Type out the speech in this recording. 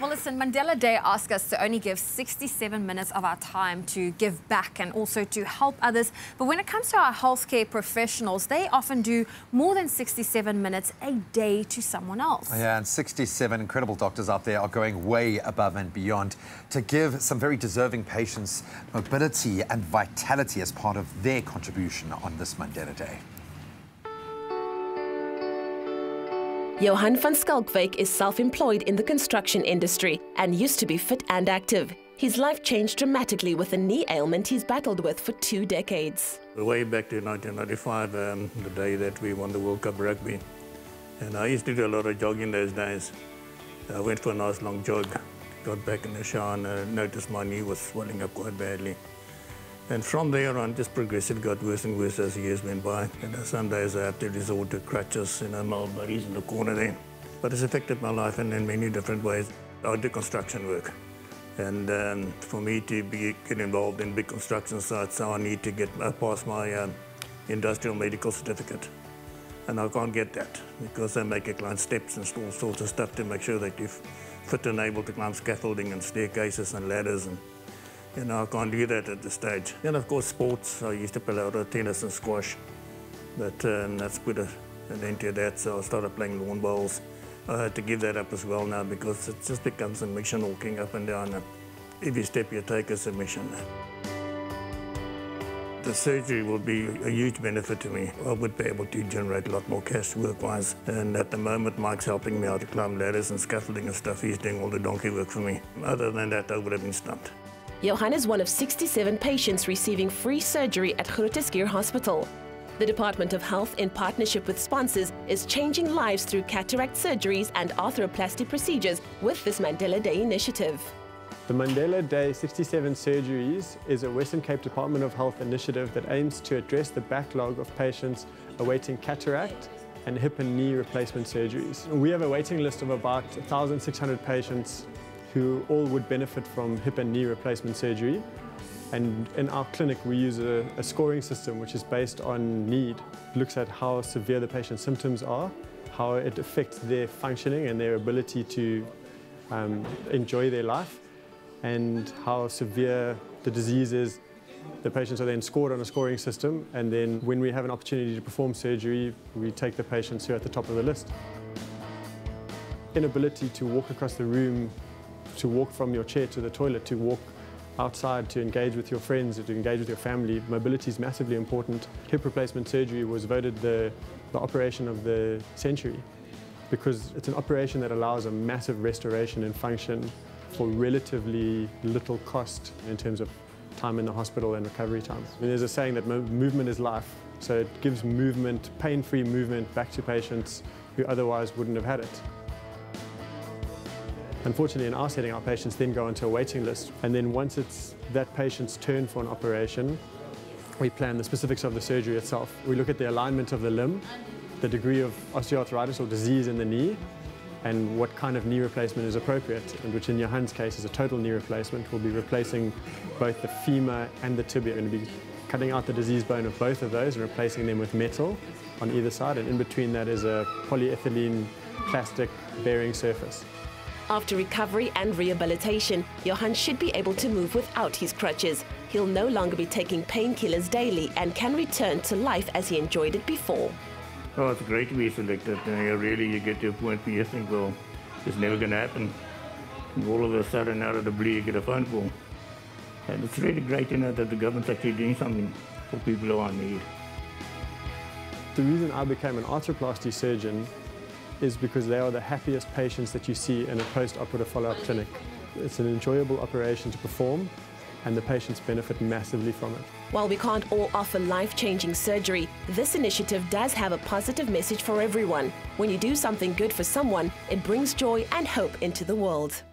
Well, listen, Mandela Day asks us to only give 67 minutes of our time to give back and also to help others. But when it comes to our healthcare professionals, they often do more than 67 minutes a day to someone else. Yeah, and 67 incredible doctors out there are going way above and beyond to give some very deserving patients mobility and vitality as part of their contribution on this Mandela Day. Johan van Skalkwyk is self-employed in the construction industry and used to be fit and active. His life changed dramatically with a knee ailment he's battled with for 2 decades. Way back to 1995, the day that we won the World Cup rugby. And I used to do a lot of jogging those days. I went for a nice long jog, got back in the shower and noticed my knee was swelling up quite badly. And from there on, just progressively got worse and worse as the years went by. And some days I had to resort to crutches, mulberries in the corner there. But it's affected my life in many different ways. I do construction work. And for me to get involved in big construction sites, I need to get past my industrial medical certificate. And I can't get that because they make you climb steps and all sorts of stuff to make sure that you're fit and able to climb scaffolding and staircases and ladders. And I can't do that at this stage. And of course, sports. I used to play a lot of tennis and squash, but that's put an end to that, so I started playing lawn bowls. I had to give that up as well now because it just becomes a mission walking up and down. Every step you take is a mission. The surgery will be a huge benefit to me. I would be able to generate a lot more cash work-wise. And at the moment, Mike's helping me out to climb ladders and scaffolding and stuff. He's doing all the donkey work for me. Other than that, I would have been stumped. Johan is one of 67 patients receiving free surgery at Groote Hospital. The Department of Health, in partnership with sponsors, is changing lives through cataract surgeries and arthroplasty procedures with this Mandela Day initiative. The Mandela Day 67 Surgeries is a Western Cape Department of Health initiative that aims to address the backlog of patients awaiting cataract and hip and knee replacement surgeries. We have a waiting list of about 1,600 patients who all would benefit from hip and knee replacement surgery. And in our clinic, we use a scoring system which is based on need. It looks at how severe the patient's symptoms are, how it affects their functioning and their ability to enjoy their life, and how severe the disease is. The patients are then scored on a scoring system, and then when we have an opportunity to perform surgery, we take the patients who are at the top of the list. Inability to walk across the room, to walk from your chair to the toilet, to walk outside, to engage with your friends, to engage with your family. Mobility is massively important. Hip replacement surgery was voted the operation of the century because it's an operation that allows a massive restoration and function for relatively little cost in terms of time in the hospital and recovery time. I mean, there's a saying that movement is life, so it gives movement, pain-free movement back to patients who otherwise wouldn't have had it. Unfortunately, in our setting, our patients then go onto a waiting list, and then once it's that patient's turn for an operation, we plan the specifics of the surgery itself. We look at the alignment of the limb, the degree of osteoarthritis or disease in the knee, and what kind of knee replacement is appropriate, and which in Johan's case is a total knee replacement. We'll be replacing both the femur and the tibia. We're going to be cutting out the diseased bone of both of those and replacing them with metal on either side, and in between that is a polyethylene plastic bearing surface. After recovery and rehabilitation, Johan should be able to move without his crutches. He'll no longer be taking painkillers daily and can return to life as he enjoyed it before. Oh, it's great to be selected. You get to a point where you think, well, it's never going to happen. And all of a sudden, out of the blue, you get a phone call. And it's really great to know that the government's actually doing something for people who are in need. The reason I became an arthroplasty surgeon is because they are the happiest patients that you see in a post-operative follow-up clinic. It's an enjoyable operation to perform, and the patients benefit massively from it. While we can't all offer life-changing surgery, this initiative does have a positive message for everyone. When you do something good for someone, it brings joy and hope into the world.